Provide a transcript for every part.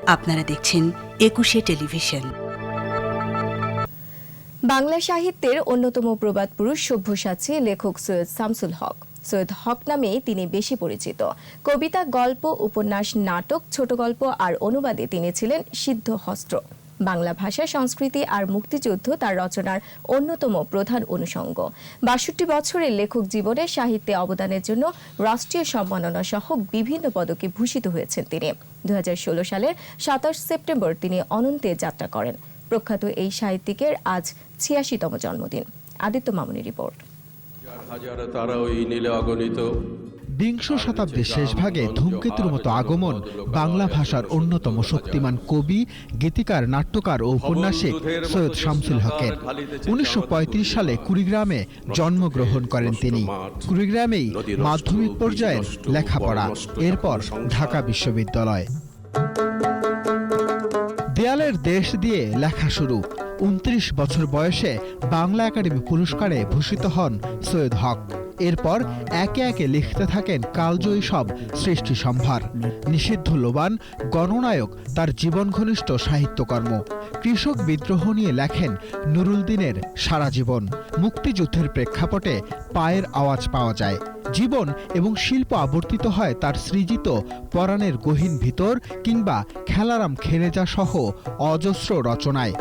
আপনারা দেখছেন ২১শে টেলিভিশন। বাংলা সাহিত্যের অন্যতম প্রবাদ পুরুষ সব্যসাচী লেখক সৈয়দ শামসুল হক। সৈয়দ হক নামে তিনি বেশি পরিচিত। কবিতা, গল্প, উপন্যাস, নাটক, ছোট গল্প আর অনুবাদে তিনি ছিলেন সিদ্ধহস্ত। বাংলা ভাষা, সংস্কৃতি আর মুক্তিযুদ্ধ তার রচনার অন্যতম প্রধান অনুষঙ্গ। ৬২ বছরের লেখক জীবনে সাহিত্যে অবদানের জন্য রাষ্ট্রীয় সম্মাননা সহ বিভিন্ন পদকে ভূষিত হয়েছেন তিনি। ২০১৬ সালের ২৭ সেপ্টেম্বর তিনি অনন্তে যাত্রা করেন। প্রখ্যাত এই সাহিত্যিকের আজ ৮৬তম জন্মদিন। আদিত্য মামুনের রিপোর্ট। বিংশ শতাব্দীর শেষ ভাগে ধূমকেতুর মতো আগমন বাংলা ভাষার অন্যতম শক্তিমান কবি, গীতিকার, নাট্যকার ও ঔপন্যাসিক সৈয়দ শামসুল হকের। ১৯৩৫ সালে কুড়িগ্রামে জন্মগ্রহণ করেন তিনি। কুড়িগ্রামেই মাধ্যমিক পর্যায়ের লেখাপড়া, এরপর ঢাকা বিশ্ববিদ্যালয়। দেয়ালের দেশ দিয়ে লেখা শুরু। ২৯ বছর বয়সে বাংলা একাডেমি পুরস্কারে ভূষিত হন সৈয়দ হক। এরপর একে একে লিখতে থাকেন কালজয়ী সব সৃষ্টি সম্ভার। নিষিদ্ধ লোবান, গণনায়ক তার জীবন ঘনিষ্ঠ সাহিত্যকর্ম। কৃষক বিদ্রোহ নিয়ে লেখেন নুরুল দিনের সারা জীবন। মুক্তিযুদ্ধের প্রেক্ষাপটে পায়ের আওয়াজ পাওয়া যায়। জীবন এবং শিল্প আবর্তিত হয় তার সৃজিত পরাণের গহীন ভিতর কিংবা খেলারাম খেরেজা সহ অজস্র রচনায়।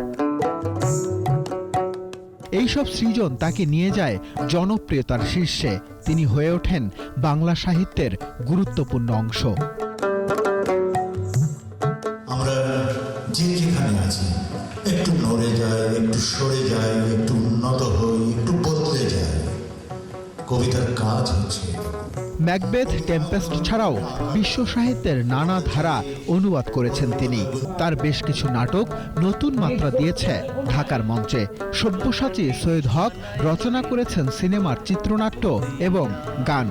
এইসব সৃজন তাকে নিয়ে যায় জনপ্রিয়তার শীর্ষে। তিনি হয়ে ওঠেন বাংলা সাহিত্যের গুরুত্বপূর্ণ অংশ। আমরা যে যেখানে আছি, একটু নড়ে যায়, একটু সরে যায়, একটু উন্নত হই, একটু বদলে যায়। কবিতার কাজ হচ্ছে ম্যাকবেথ, টেম্পেস্ট ছাড়াও বিশ্ব সাহিত্যের নানা ধারা অনুবাদ করেছেন তিনি। তার বেশ কিছু নাটক নতুন মাত্রা দিয়েছে ঢাকার মঞ্চে। সব্যসাচী সৈয়দ হক রচনা করেছেন সিনেমার চিত্রনাট্য এবং গান।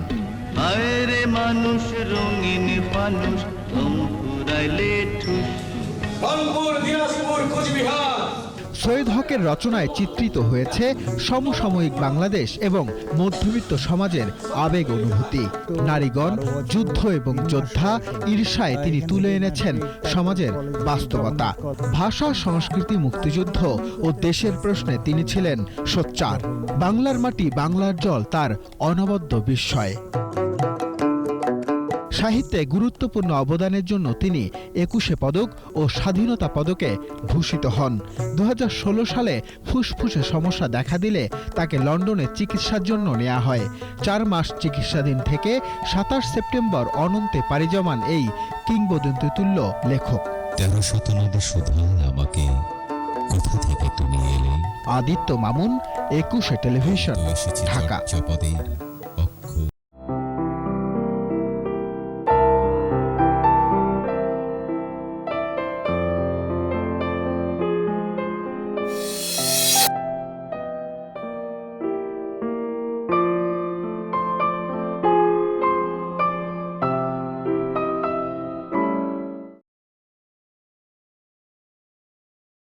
সৈয়দ হকের রচনায় চিত্রিত হয়েছে সমসাময়িক বাংলাদেশ এবং মধ্যবিত্ত সমাজের আবেগ অনুভূতি। নারীগণ, যুদ্ধ এবং যোদ্ধা, ঈর্ষায় তিনি তুলে এনেছেন সমাজের বাস্তবতা। ভাষা, সংস্কৃতি, মুক্তিযুদ্ধ ও দেশের প্রশ্নে তিনি ছিলেন সোচ্চার। বাংলার মাটি, বাংলার জল তার অনবদ্য বিস্ময়। সাহিত্যে গুরুত্বপূর্ণ অবদানের জন্য তিনি ২১শে পদক ও স্বাধীনতা পদকে ভূষিত হন। ২০১৬ সালে ফুসফুসে সমস্যা দেখা দিলে তাকে লন্ডনে চিকিৎসার জন্য নেওয়া হয়। ৪ মাস চিকিৎসাধীন থেকে ২৭ সেপ্টেম্বর অনন্তে পাড়ি জমান এই কিংবদন্তিতুল্য লেখক। ১৩শত নদী শুধায় আমাকে, কোথা থেকে তুমি এলে। আদিত্য মামুন, ২১শে টেলিভিশন, ঢাকা।